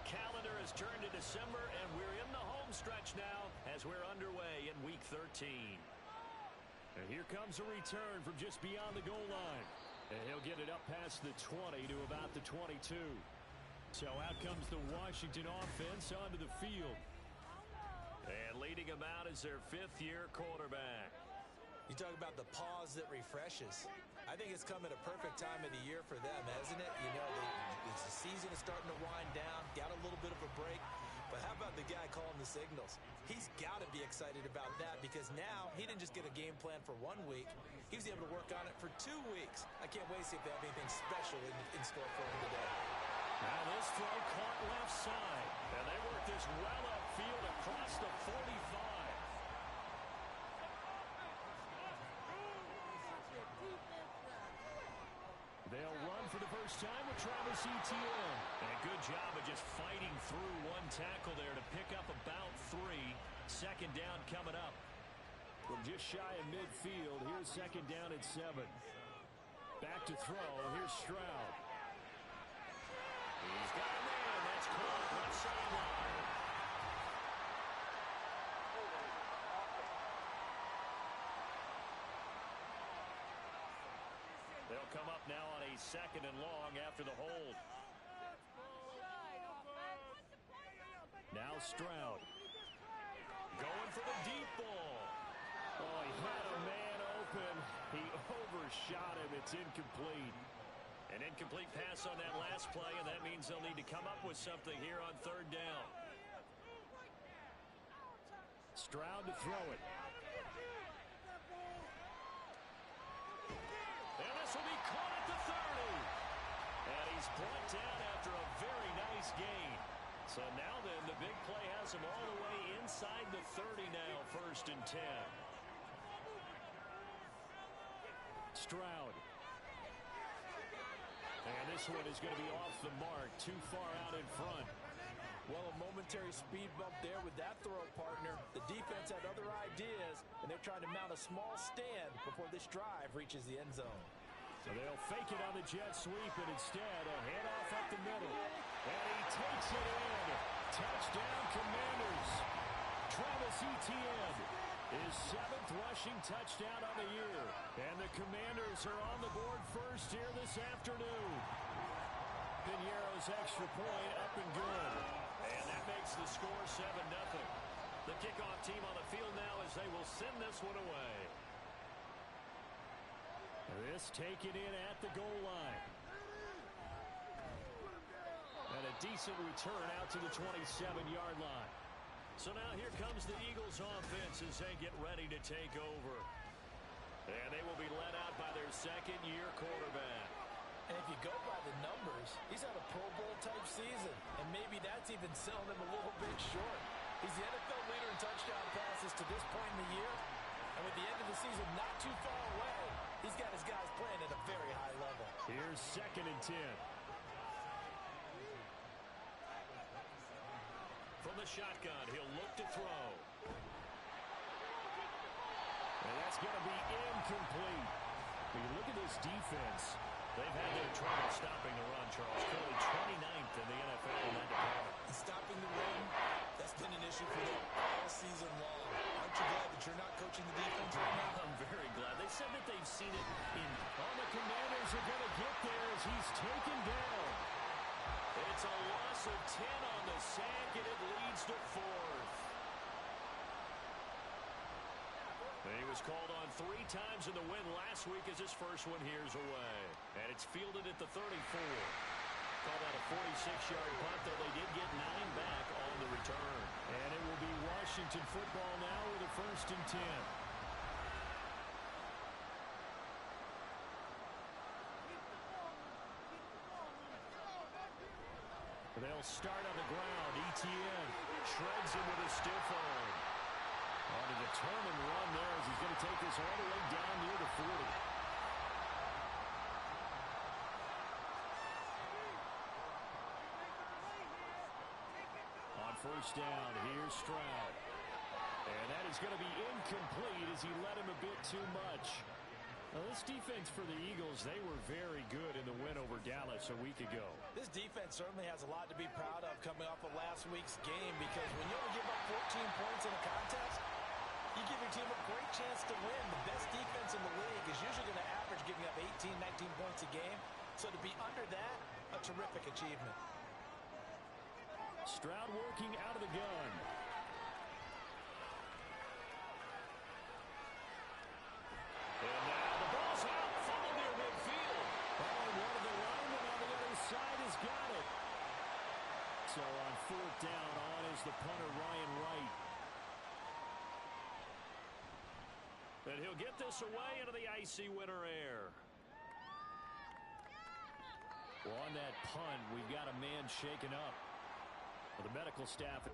calendar has turned to December, and we're in the home stretch now as we're underway in Week 13. And here comes a return from just beyond the goal line. And he'll get it up past the 20 to about the 22. So out comes the Washington offense onto the field. And leading them out is their fifth-year quarterback. You talk about the pause that refreshes. I think it's come at a perfect time of the year for them, hasn't it? You know, the season is starting to wind down, got a little bit of a break. But how about the guy calling the signals? He's got to be excited about that because now he didn't just get a game plan for 1 week. He was able to work on it for 2 weeks. I can't wait to see if they have anything special in store for him today. Now this throw caught left side. And they work this well upfield across the 45. They'll run for the first time with Travis Etienne. And a good job of just fighting through one tackle there to pick up about 3. Second down coming up. From just shy of midfield, here's second down at 7. Back to throw, here's Stroud. He's got a man. That's caught left sideline. They'll come up now on a 2nd and long after the hold. Now Stroud. Going for the deep ball. Oh, he had a man open. He overshot him. It's incomplete. An incomplete pass on that last play, and that means they'll need to come up with something here on 3rd down. Stroud to throw it. And this will be caught at the 30. And he's brought down after a very nice gain. So now then, the big play has him all the way inside the 30 now, 1st and 10. Stroud. And this one is going to be off the mark, too far out in front. Well, a momentary speed bump there with that throw, partner. The defense had other ideas, and they're trying to mount a small stand before this drive reaches the end zone. So they'll fake it on the jet sweep, and instead a handoff up the middle. And he takes it in. Touchdown, Commanders. Travis Etienne, his 7th rushing touchdown on the year. And the Commanders are on the board first here this afternoon. Piñeiro's extra point up and good. And that makes the score 7-0. The kickoff team on the field now as they will send this one away. This taken in at the goal line. And a decent return out to the 27-yard line. So now here comes the Eagles offense as they get ready to take over. And they will be led out by their 2nd-year quarterback. And if you go by the numbers, he's had a Pro Bowl-type season. And maybe that's even selling him a little bit short. He's the NFL leader in touchdown passes to this point in the year. And with the end of the season not too far away, he's got his guys playing at a very high level. Here's 2nd and 10. From the shotgun, he'll look to throw. And that's going to be incomplete. When you look at this defense, they've had their trouble stopping the run, Charles. Currently 29th in the NFL in that department. And stopping the run, that's been an issue for them all season long. Aren't you glad that you're not coaching the defense right now? I'm very glad. They said that they've seen it in... All the Commanders are going to get there as he's taken down. It's a loss of 10 on the sack, and it leads to 4th. He was called on 3 times in the win last week as his first one here's away. And it's fielded at the 34. Called out a 46-yard punt, though they did get 9 back on the return. And it will be Washington football now with a 1st and 10. They'll start on the ground. Etienne shreds him with a stiff arm. On a determined run there as he's going to take this all the way down near the 40. On 1st down, here's Stroud. And that is going to be incomplete as he led him a bit too much. Well, this defense for the Eagles, they were very good in the win over Dallas a week ago. This defense certainly has a lot to be proud of coming off of last week's game, because when you only give up 14 points in a contest, you give your team a great chance to win. The best defense in the league is usually going to average giving up 18, 19 points a game. So to be under that, a terrific achievement. Stroud working out of the gun. And now the ball's out, funneled near midfield. Oh, and one of the linemen on the other side has got it. So on fourth down, on is the punter, Ryan Wright. And he'll get this away into the icy winter air. Well, on that punt, we've got a man shaken up. The medical staff.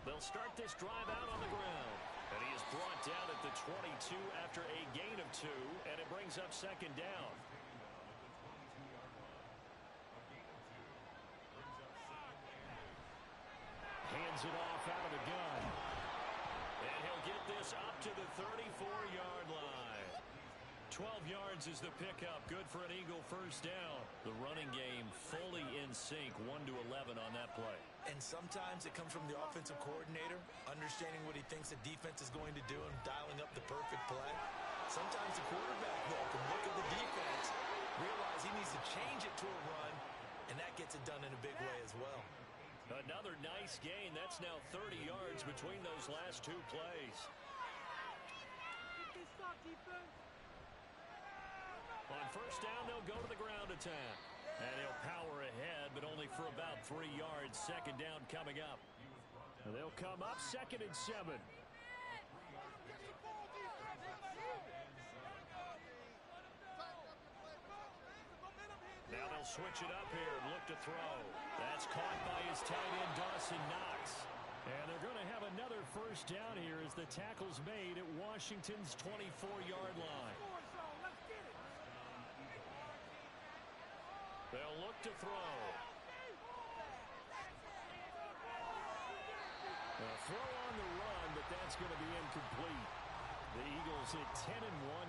They'll start this drive out on the ground. And he is brought down at the 22 after a gain of 2, and it brings up second down. Hands it off out of the gun. And he'll get this up to the 34-yard line. 12 yards is the pickup. Good for an Eagle first down. The running game fully in sync, 1-11 on that play. And sometimes it comes from the offensive coordinator, understanding what he thinks the defense is going to do and dialing up the perfect play. Sometimes the quarterback, though, can look at the defense, realize he needs to change it to a run, and that gets it done in a big way as well. Another nice gain. That's now 30 yards between those last 2 plays. On first down, they'll go to the ground attack. And he'll power ahead, but only for about 3 yards. Second down coming up. They'll come up 2nd and 7. Now they'll switch it up here and look to throw. That's caught by his tight end, Dawson Knox. And they're going to have another first down here as the tackle's made at Washington's 24-yard line. They'll look to throw. A throw on the run, but that's going to be incomplete. The Eagles hit 10-1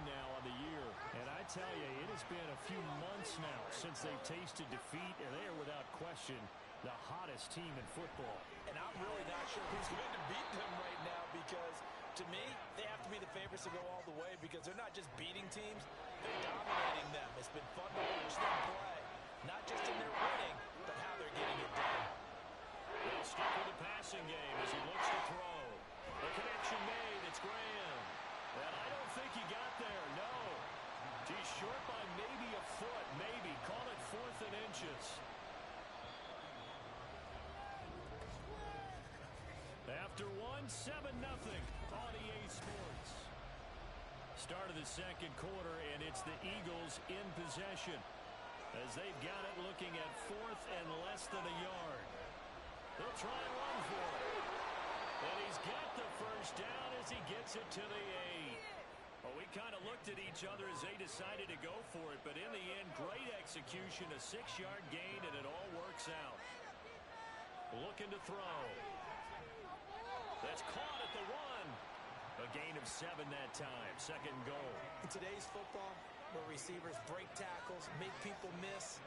now on the year. And I tell you, it has been a few months now since they've tasted defeat, and they are without question the hottest team in football. And I'm really not sure who's going to beat them right now, because to me, they have to be the favorites to go all the way, because they're not just beating teams, they're dominating them. It's been fun to watch them play. Not just in their winning, but how they're getting it done. They'll stick with the passing game as he looks to throw. The connection made. It's Graham. And I don't think he got there. No. He's short by maybe a foot. Maybe. Call it 4th and inches. After 7-0 on EA Sports. Start of the second quarter, and it's the Eagles in possession, as they've got it looking at 4th and less than a yard. They'll try and run for it. And he's got the first down as he gets it to the 8. Well, we kind of looked at each other as they decided to go for it, but in the end, great execution, a 6-yard gain, and it all works out. Looking to throw. That's caught at the 1. A gain of 7 that time. Second goal. In today's football, where receivers break tackles, make people miss,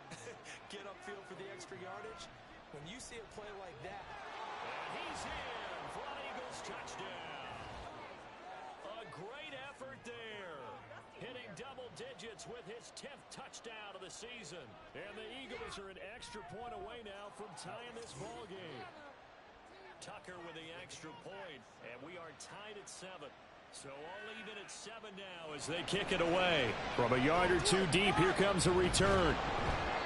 get upfield for the extra yardage, when you see a play like that. And he's in for an Eagles touchdown. A great effort there. Hitting double digits with his 10th touchdown of the season. And the Eagles are an extra point away now from tying this ball game. Tucker with the extra point, and we are tied at 7. So all even at 7 now as they kick it away. From a yard or 2 deep, here comes a return.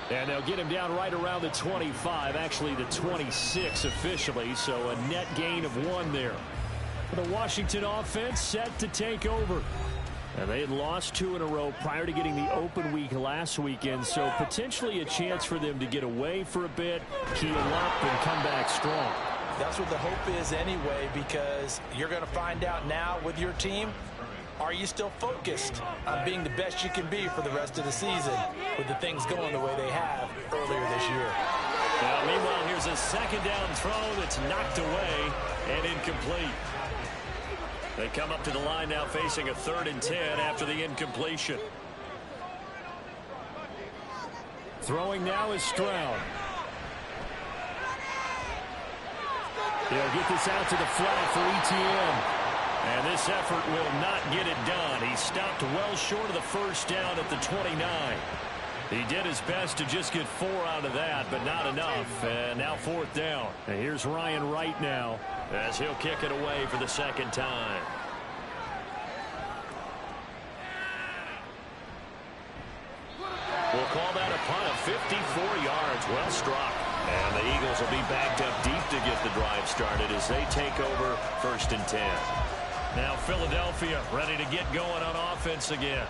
And they'll get him down right around the 25, actually the 26 officially, so a net gain of 1 there. The Washington offense set to take over. And they had lost 2 in a row prior to getting the open week last weekend, so potentially a chance for them to get away for a bit, keel up, and come back strong. That's what the hope is anyway, because you're going to find out now with your team, are you still focused on being the best you can be for the rest of the season with the things going the way they have earlier this year? Now, meanwhile, here's a second down throw that's knocked away and incomplete. They come up to the line now facing a 3rd and 10 after the incompletion. Throwing now is Stroud. They'll get this out to the flat for ETN. And this effort will not get it done. He stopped well short of the first down at the 29. He did his best to just get 4 out of that, but not enough. And now 4th down. And here's Ryan Wright now, as he'll kick it away for the 2nd time. We'll call that a punt of 54 yards. Well struck. And the Eagles will be backed up deep to get the drive started as they take over 1st and 10. Now Philadelphia ready to get going on offense again.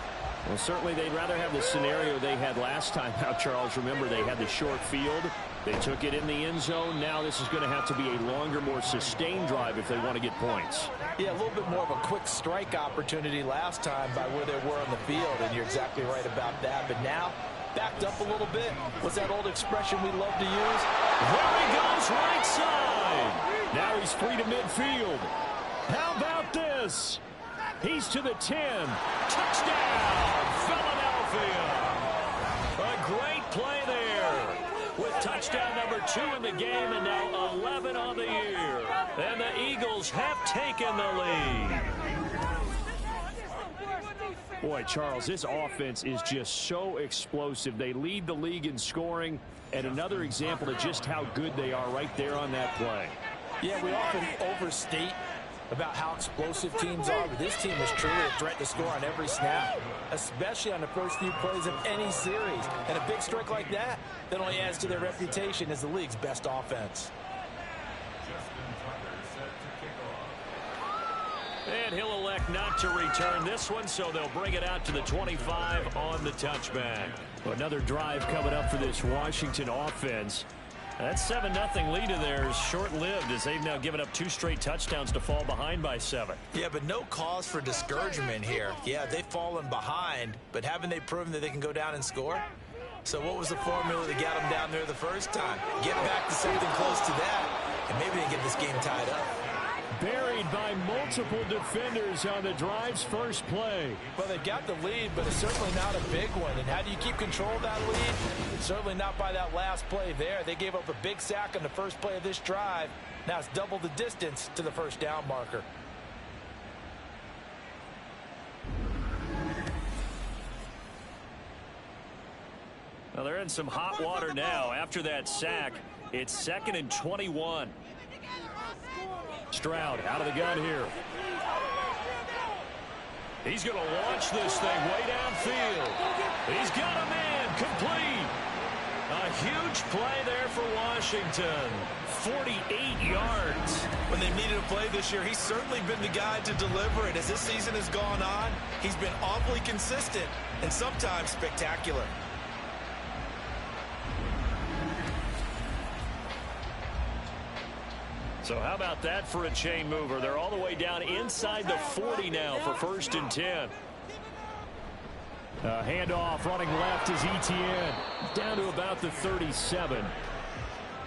Well, certainly they'd rather have the scenario they had last time out, Charles. Remember, they had the short field. They took it in the end zone. Now this is going to have to be a longer, more sustained drive if they want to get points. Yeah, a little bit more of a quick strike opportunity last time by where they were on the field, and you're exactly right about that. But now, backed up a little bit. What's that old expression we love to use? There he goes, right side. Now he's free to midfield. How about this? He's to the 10. Touchdown, Philadelphia. A great play there. With touchdown number 2 in the game and now 11 on the year. And the Eagles have taken the lead. Boy, Charles, this offense is just so explosive. They lead the league in scoring, and another example of just how good they are right there on that play. Yeah, we often overstate about how explosive teams are, but this team is truly a threat to score on every snap, especially on the first few plays of any series. And a big strike like that only adds to their reputation as the league's best offense. And he'll elect not to return this one, so they'll bring it out to the 25 on the touchback. Another drive coming up for this Washington offense. That 7-0 lead of theirs short-lived as they've now given up 2 straight touchdowns to fall behind by 7. Yeah, but no cause for discouragement here. Yeah, they've fallen behind, but haven't they proven that they can go down and score? So what was the formula that got them down there the first time? Get back to something close to that, and maybe they get this game tied up. Buried by multiple defenders on the drive's first play. Well, they got the lead, but it's certainly not a big one. And how do you keep control of that lead? Certainly not by that last play there. They gave up a big sack on the first play of this drive. Now it's double the distance to the first down marker. Well, they're in some hot water now. After that sack, it's 2nd and 21. Stroud out of the gun here. He's going to launch this thing way downfield. He's got a man complete. A huge play there for Washington. 48 yards. When they needed a play this year, he's certainly been the guy to deliver it. As this season has gone on, he's been awfully consistent and sometimes spectacular. So how about that for a chain mover? They're all the way down inside the 40 now for 1st and 10. Handoff running left is ETN. Down to about the 37.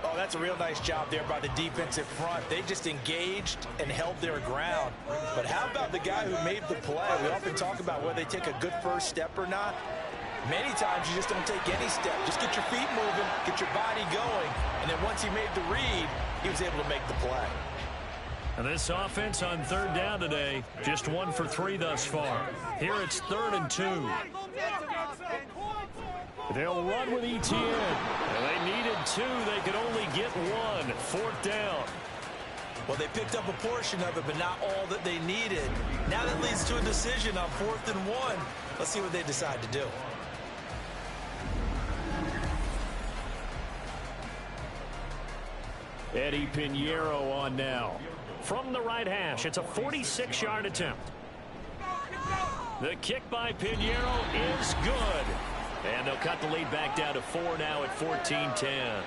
Oh, that's a real nice job there by the defensive front. They just engaged and held their ground. But how about the guy who made the play? We often talk about whether they take a good first step or not. Many times you just don't take any step. Just get your feet moving, get your body going, and then once he made the read, he was able to make the play. And this offense on 3rd down today, just 1 for 3 thus far. Here it's 3rd and 2. They'll run with ETN. And they needed 2. They could only get 1. 4th down. Well, they picked up a portion of it, but not all that they needed. Now that leads to a decision on 4th and 1. Let's see what they decide to do. Eddie Pinheiro on now. From the right hash, it's a 46-yard attempt. The kick by Pinheiro is good. And they'll cut the lead back down to 4 now at 14-10.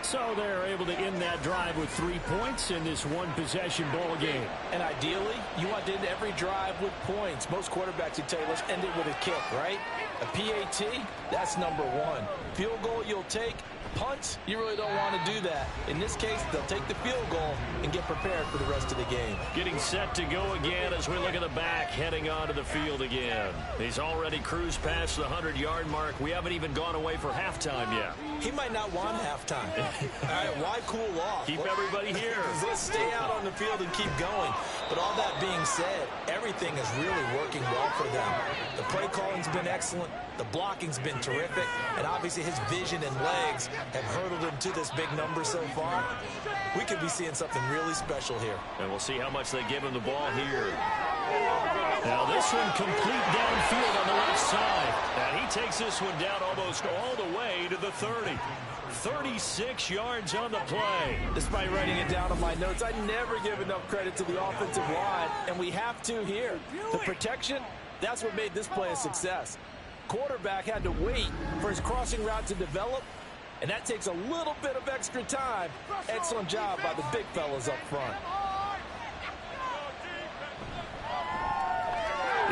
So they're able to end that drive with 3 points in this one-possession ball game. And ideally, you want to end every drive with points. Most quarterbacks would tell you, let's end it with a kick, right? A PAT, that's number one. Field goal you'll take. Punts, you really don't want to do that. In this case, they'll take the field goal and get prepared for the rest of the game. Getting set to go again as we look at the back, heading onto the field again. He's already cruised past the 100-yard mark. We haven't even gone away for halftime yet. He might not want halftime. All right, why cool off? Keep everybody here. Let's stay out on the field and keep going. But all that being said, everything is really working well for them. The play calling's been excellent. The blocking's been terrific. And obviously his vision and legs have hurdled him to this big number so far. We could be seeing something really special here. And we'll see how much they give him the ball here. Now this one complete downfield on the left side. And he takes this one down almost all the way to the 30. 36 yards on the play. Despite writing it down on my notes, I never give enough credit to the offensive line, and we have to here. The protection, that's what made this play a success. Quarterback had to wait for his crossing route to develop, and that takes a little bit of extra time. Excellent job by the big fellas up front.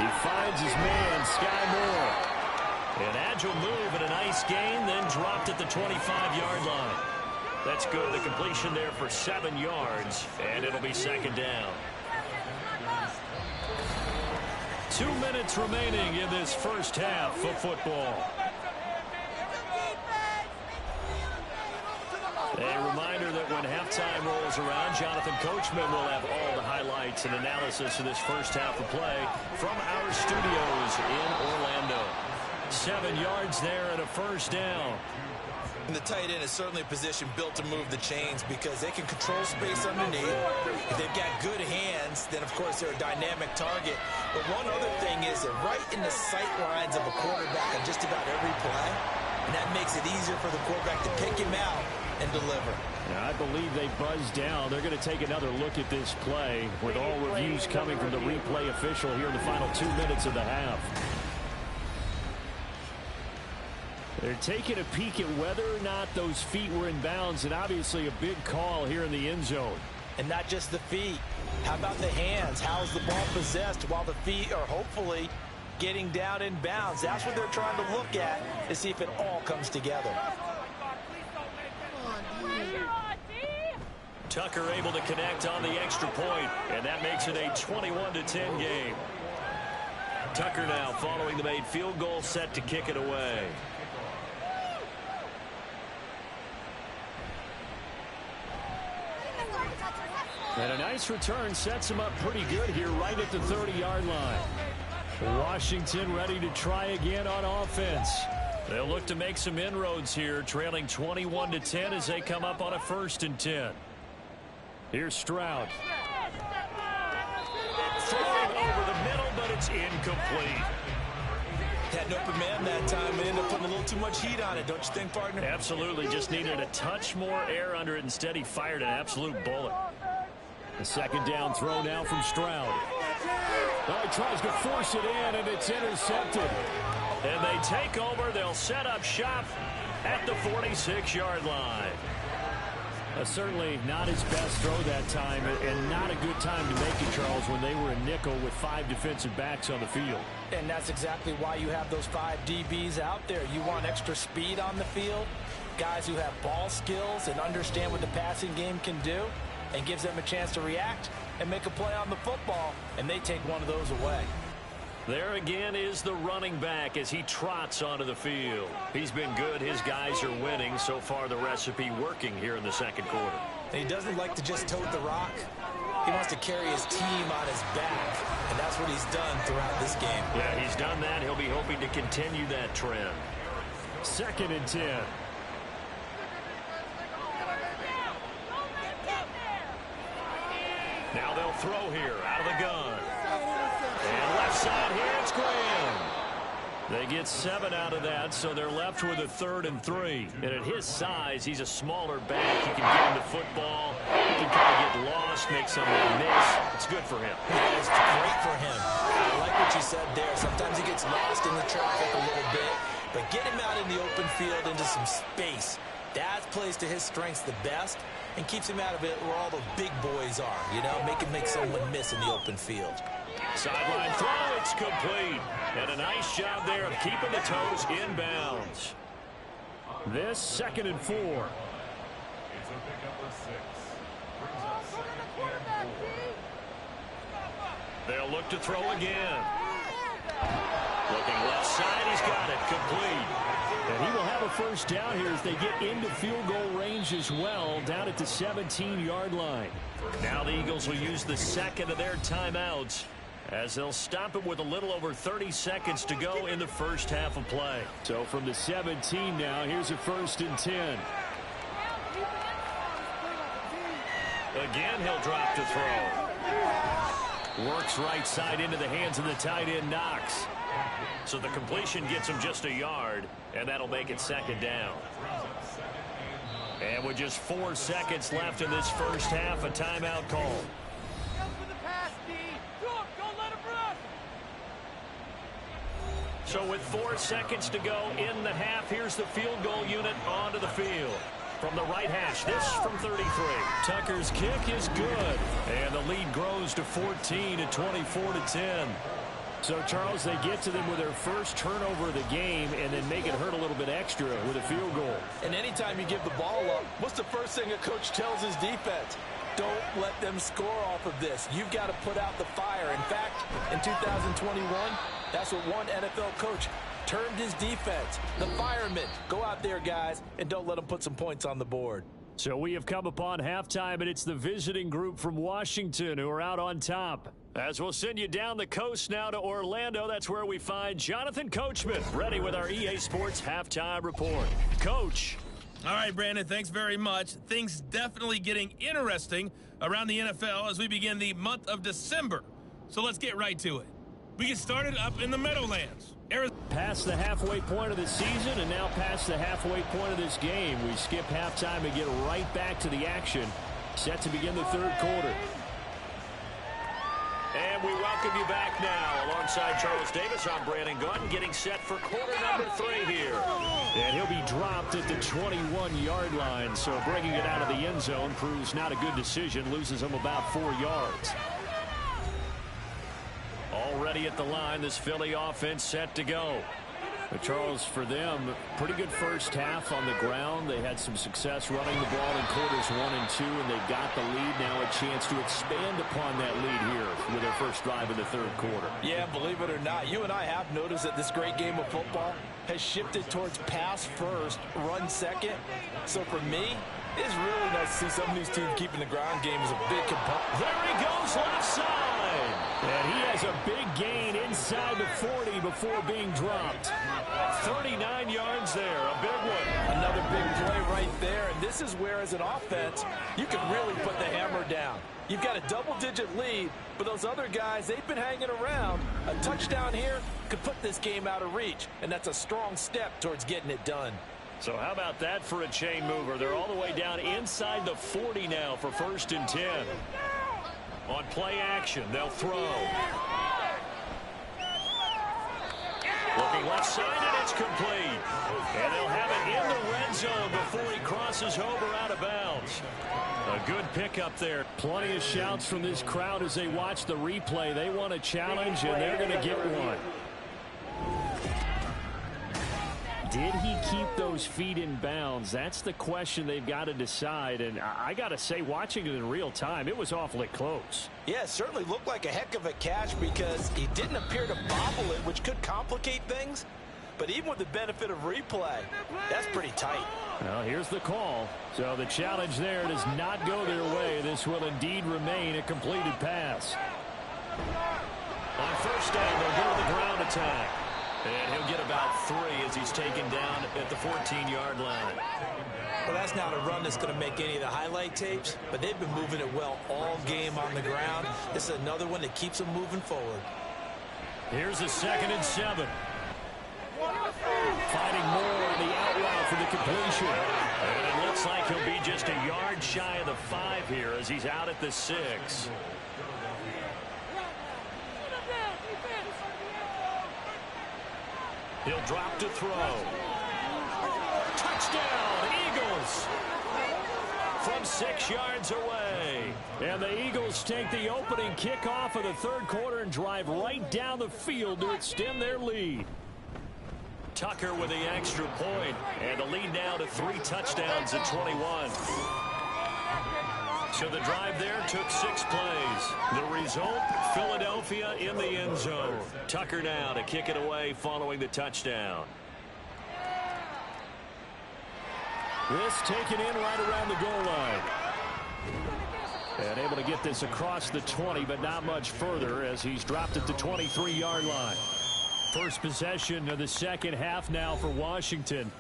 He finds his man, Sky Moore. An agile move and a nice gain, then dropped at the 25-yard line. That's good. The completion there for 7 yards, and it'll be second down. 2 minutes remaining in this first half of football. A reminder that when halftime rolls around, Jonathan Coachman will have all the highlights and analysis of this first half of play from our studios in Orlando. 7 yards there and a first down. And the tight end is certainly a position built to move the chains because they can control space underneath. If they've got good hands, then of course they're a dynamic target. But one other thing is they're right in the sight lines of a quarterback on just about every play. And that makes it easier for the quarterback to pick him out and deliver. Now, I believe they buzzed down. They're going to take another look at this play with all reviews coming from the replay official here in the final 2 minutes of the half. They're taking a peek at whether or not those feet were in bounds, and obviously a big call here in the end zone. And not just the feet. How about the hands? How's the ball possessed while the feet are hopefully getting down in bounds? That's what they're trying to look at to see if it all comes together. Tucker able to connect on the extra point, and that makes it a 21-10 game. Tucker now following the made field goal, set to kick it away. And a nice return sets him up pretty good here right at the 30-yard line. Washington ready to try again on offense. They'll look to make some inroads here, trailing 21-10 as they come up on a 1st and 10. Here's Stroud. Throwing over the middle, but it's incomplete. Had an open man that time and ended up putting a little too much heat on it, don't you think, partner? Absolutely. Just needed a touch more air under it. Instead, he fired an absolute bullet. The second down throw now from Stroud. Oh, he tries to force it in, and it's intercepted. And they take over. They'll set up shop at the 46-yard line. Certainly not his best throw that time, and not a good time to make it, Charles, when they were a nickel with 5 defensive backs on the field. And that's exactly why you have those 5 DBs out there. You want extra speed on the field, guys who have ball skills and understand what the passing game can do, and gives them a chance to react and make a play on the football, and they take one of those away. There again is the running back as he trots onto the field. He's been good. His guys are winning. So far, the recipe working here in the second quarter. And he doesn't like to just tote the rock. He wants to carry his team on his back, and that's what he's done throughout this game. Yeah, he's done that. He'll be hoping to continue that trend. 2nd and 10. Now they'll throw here out of the gun. And left side here, it's Graham. They get 7 out of that, so they're left with a 3rd and 3. And at his size, he's a smaller back. He can get into football. He can kind of get lost, make someone miss. It's good for him. It's great for him. I like what you said there. Sometimes he gets lost in the traffic a little bit. But get him out in the open field into some space. That plays to his strengths the best and keeps him out of it where all the big boys are. You know, make someone miss in the open field. Sideline throw, it's complete. And a nice job there of keeping the toes in bounds. This 2nd and 4. They'll look to throw again. Looking left side, he's got it, complete. And he will have a first down here as they get into field goal range as well, down at the 17-yard line. Now the Eagles will use the 2nd of their timeouts as they'll stop it with a little over 30 seconds to go in the first half of play. So from the 17 now, here's a 1st and 10. Again, he'll drop to throw. Works right side into the hands of the tight end, Knox. So the completion gets him just a yard, and that'll make it 2nd down. And with just 4 seconds left in this first half, a timeout call. So with 4 seconds to go in the half, here's the field goal unit onto the field. From the right hash, this from 33. Tucker's kick is good. And the lead grows to 14 at 24-10. So, Charles, they get to them with their first turnover of the game and then make it hurt a little bit extra with a field goal. And anytime you give the ball up, what's the first thing a coach tells his defense? Don't let them score off of this. You've got to put out the fire. In fact, in 2021, that's what one NFL coach termed his defense. The firemen. Go out there, guys, and don't let them put some points on the board. So we have come upon halftime, and it's the visiting group from Washington who are out on top. As we'll send you down the coast now to Orlando, that's where we find Jonathan Coachman, ready with our EA Sports Halftime Report. Coach. All right, Brandon, thanks very much. Things definitely getting interesting around the NFL as we begin the month of December. So let's get right to it. We get started up in the Meadowlands. Past the halfway point of the season and now past the halfway point of this game. We skip halftime and get right back to the action. Set to begin the 3rd quarter. And we welcome you back now. Alongside Charles Davis, I'm Brandon Gunn, getting set for quarter number 3 here. And he'll be dropped at the 21-yard line. So bringing it out of the end zone proves not a good decision. Loses him about 4 yards. Already at the line, this Philly offense set to go. But Charles, for them, pretty good first half on the ground. They had some success running the ball in quarters 1 and 2, and they got the lead. Now a chance to expand upon that lead here with their first drive in the 3rd quarter. Yeah, believe it or not, you and I have noticed that this great game of football has shifted towards pass first, run second. So for me, it's really nice to see some of these teams keeping the ground game as a big component. There he goes, left side. And he has a big gain inside the 40 before being dropped. 39 yards there, a big one. Another big play right there, and this is where, as an offense, you can really put the hammer down. You've got a double-digit lead, but those other guys, they've been hanging around. A touchdown here could put this game out of reach, and that's a strong step towards getting it done. So how about that for a chain mover? They're all the way down inside the 40 now for 1st and 10. On play action, they'll throw. Looking left side, and it's complete. And they'll have it in the red zone before he crosses over out of bounds. A good pickup there. Plenty of shouts from this crowd as they watch the replay. They want a challenge, and they're going to get one. Did he keep those feet in bounds? That's the question they've got to decide. And I got to say, watching it in real time, it was awfully close. Yeah, it certainly looked like a heck of a catch because he didn't appear to bobble it, which could complicate things. But even with the benefit of replay, that's pretty tight. Well, here's the call. So the challenge there does not go their way. This will indeed remain a completed pass. On first down, they'll go to the ground attack. And he'll get about 3 as he's taken down at the 14-yard line. Well, that's not a run that's going to make any of the highlight tapes, but they've been moving it well all game on the ground. This is another one that keeps them moving forward. Here's a 2nd and 7. Finding more on the out route for the completion. And it looks like he'll be just a yard shy of the 5 here as he's out at the 6. He'll drop to throw. Touchdown, Eagles! From 6 yards away. And the Eagles take the opening kickoff of the third quarter and drive right down the field to extend their lead. Tucker with the extra point, and the lead now to 3 touchdowns at 21. So the drive there took 6 plays. The result, Philadelphia in the end zone. Tucker now to kick it away following the touchdown. This taken in right around the goal line. And able to get this across the 20, but not much further as he's dropped at the 23-yard line. First possession of the second half now for Washington.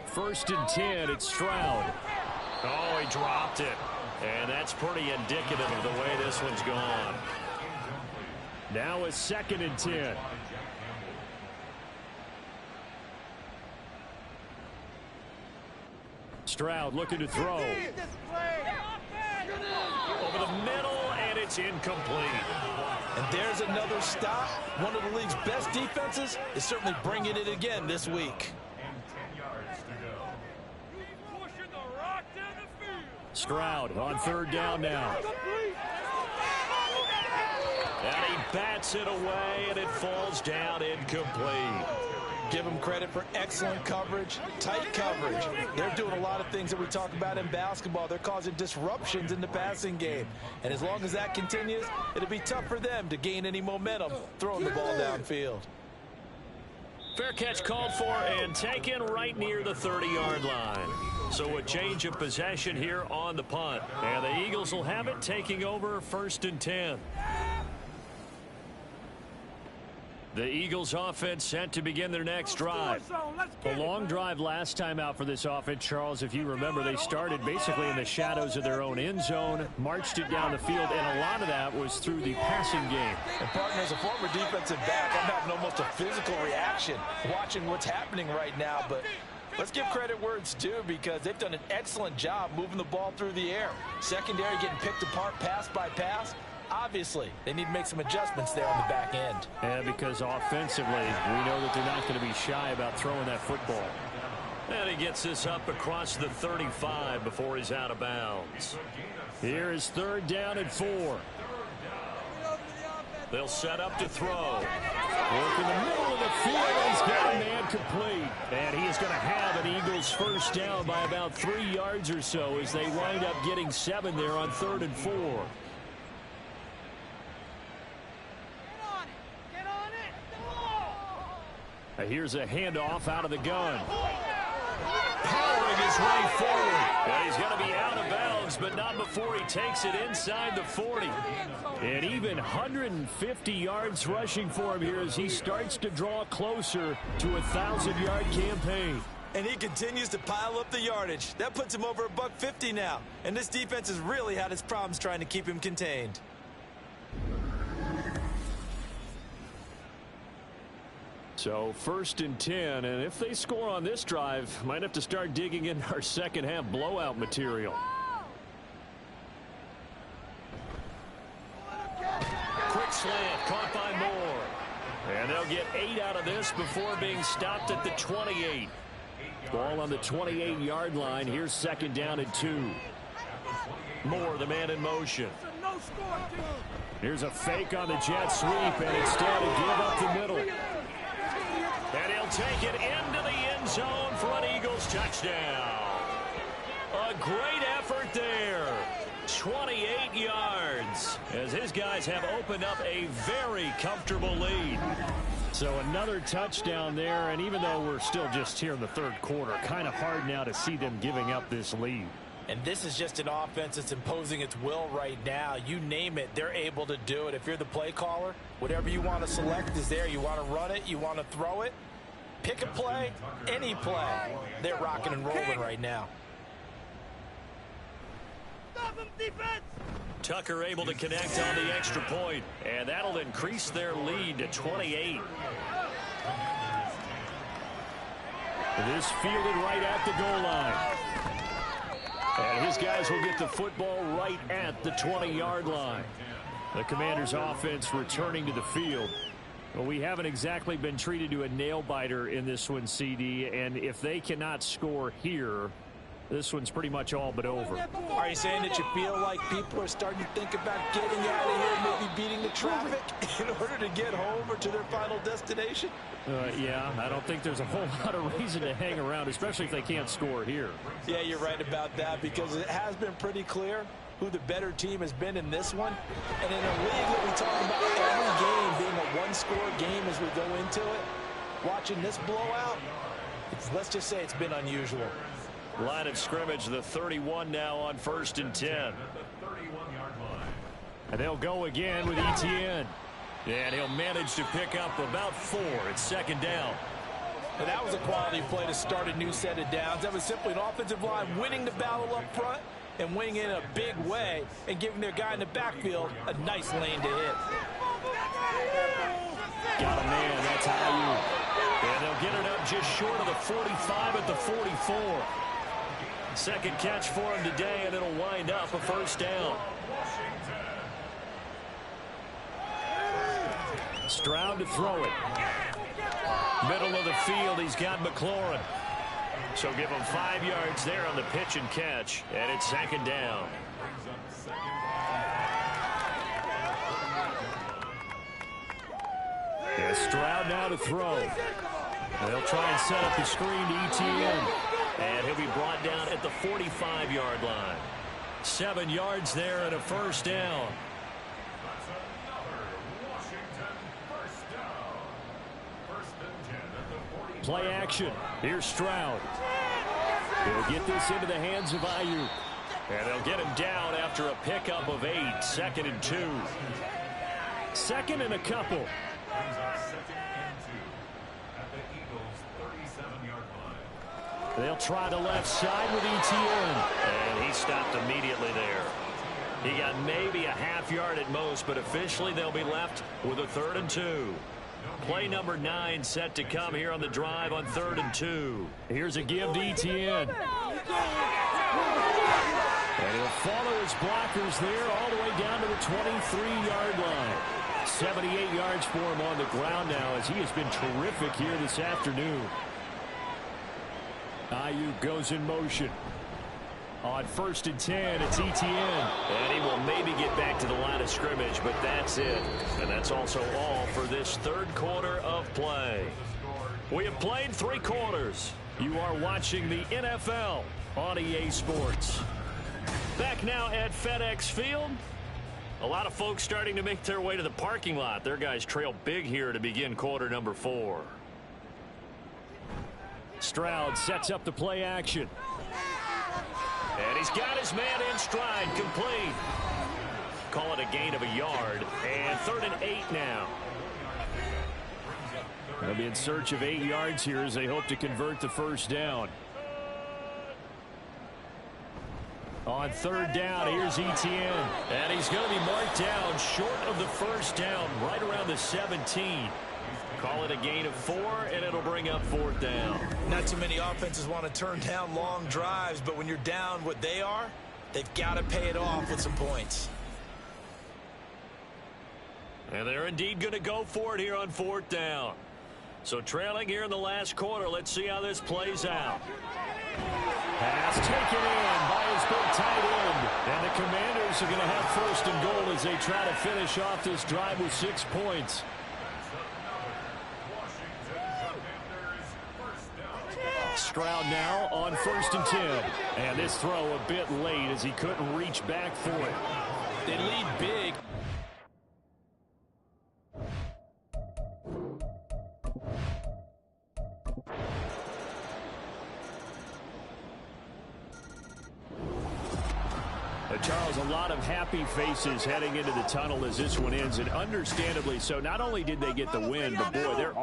First and 10, it's Stroud. Oh, he dropped it. And that's pretty indicative of the way this one's gone. Now a second and 10. Stroud looking to throw. Over the middle, and it's incomplete. And there's another stop. One of the league's best defenses is certainly bringing it again this week. Stroud on third down now. And he bats it away, and it falls down incomplete. Give them credit for excellent coverage, tight coverage. They're doing a lot of things that we talk about in basketball. They're causing disruptions in the passing game. And as long as that continues, it'll be tough for them to gain any momentum throwing the ball downfield. Fair catch called for and taken right near the 30-yard line. So a change of possession here on the punt. And the Eagles will have it, taking over first and 10. The Eagles offense set to begin their next drive. A long drive last time out for this offense, Charles. If you remember, they started basically in the shadows of their own end zone, marched it down the field, and a lot of that was through the passing game. And partner, as a former defensive back, I'm having almost a physical reaction watching what's happening right now. But let's give credit where it's due, because they've done an excellent job moving the ball through the air. Secondary getting picked apart pass by pass. Obviously, they need to make some adjustments there on the back end. Yeah, because offensively, we know that they're not going to be shy about throwing that football. And he gets this up across the 35 before he's out of bounds. Here is third down and 4. They'll set up to throw. Work in the middle of the field. He's got a man complete. And he is going to have an Eagles first down by about 3 yards or so as they wind up getting 7 there on 3rd and 4. Here's a handoff out of the gun. Powering his way forward. And he's going to be out of bounds, but not before he takes it inside the 40. And even 150 yards rushing for him here as he starts to draw closer to a 1,000-yard campaign. And he continues to pile up the yardage. That puts him over $150 now. And this defense has really had its problems trying to keep him contained. So first and 10, and if they score on this drive, might have to start digging in our second half blowout material. Quick slant caught by Moore. And they'll get 8 out of this before being stopped at the 28. Ball on the 28-yard line. Here's second down and 2. Moore, the man in motion. Here's a fake on the jet sweep, and instead to give up the middle. And he'll take it into the end zone for an Eagles touchdown. A great effort there. 28 yards as his guys have opened up a very comfortable lead. So another touchdown there, and even though we're still just here in the third quarter, kind of hard now to see them giving up this lead. And this is just an offense that's imposing its will right now. You name it, they're able to do it. If you're the play caller, whatever you want to select is there. You want to run it, you want to throw it. Pick a play, any play. They're rocking and rolling right now. Stop him, defense! Tucker able to connect on the extra point, and that'll increase their lead to 28. This fielded right at the goal line. And his guys will get the football right at the 20-yard line. The Commanders' offense returning to the field. Well, we haven't exactly been treated to a nail-biter in this one, CD, and if they cannot score here, this one's pretty much all but over. Are you saying that you feel like people are starting to think about getting out of here, maybe beating the traffic in order to get home or to their final destination? Yeah, I don't think there's a whole lot of reason to hang around, especially if they can't score here. Yeah, you're right about that, because it has been pretty clear who the better team has been in this one. And in a league that we talk about every game being a one-score game as we go into it, watching this blowout, let's just say it's been unusual. Line of scrimmage, the 31 now on 1st and 10. And they'll go again with Etienne. And he'll manage to pick up about 4. It's 2nd down. And that was a quality play to start a new set of downs. That was simply an offensive line winning the battle up front and winning in a big way and giving their guy in the backfield a nice lane to hit. Got a man. That's Aiyuk. And they'll get it up just short of the 45 at the 44. Second catch for him today, and it'll wind up a 1st down. Stroud to throw it. Middle of the field, he's got McLaurin. So give him 5 yards there on the pitch and catch, and it's 2nd down. Yeah, Stroud now to throw. They'll try and set up the screen to Etienne. And he'll be brought down at the 45-yard line. 7 yards there and a 1st down. Play action. Here's Stroud. He'll get this into the hands of Aiyuk. And they'll get him down after a pickup of 8. 2nd and 2. 2nd and a couple. They'll try the left side with Etienne. And he stopped immediately there. He got maybe a half yard at most, but officially they'll be left with a 3rd and 2. Play number 9 set to come here on the drive on 3rd and 2. Here's a give to Etienne. And he'll follow his blockers there all the way down to the 23-yard line. 78 yards for him on the ground now as he has been terrific here this afternoon. Aiyuk goes in motion. On 1st and 10, it's Etienne. And he will maybe get back to the line of scrimmage, but that's it. And that's also all for this 3rd quarter of play. We have played 3 quarters. You are watching the NFL on EA Sports. Back now at FedEx Field. A lot of folks starting to make their way to the parking lot. Their guys trail big here to begin quarter number 4. Stroud sets up the play action. And he's got his man in stride, complete. Call it a gain of a yard. And 3rd and 8 now. They'll be in search of 8 yards here as they hope to convert the 1st down. On 3rd down, here's Etienne. And he's going to be marked down short of the 1st down, right around the 17. Call it a gain of 4, and it'll bring up 4th down. Not too many offenses want to turn down long drives, but when you're down what they are, they've got to pay it off with some points. And they're indeed going to go for it here on 4th down. So trailing here in the last quarter, let's see how this plays out. Pass taken in by his big tight end. And the Commanders are going to have 1st and goal as they try to finish off this drive with 6 points. Stroud now on 1st and 10. And this throw a bit late as he couldn't reach back for it. They lead big. Charles, a lot of happy faces heading into the tunnel as this one ends, and understandably so. Not only did they get the win, but boy, they're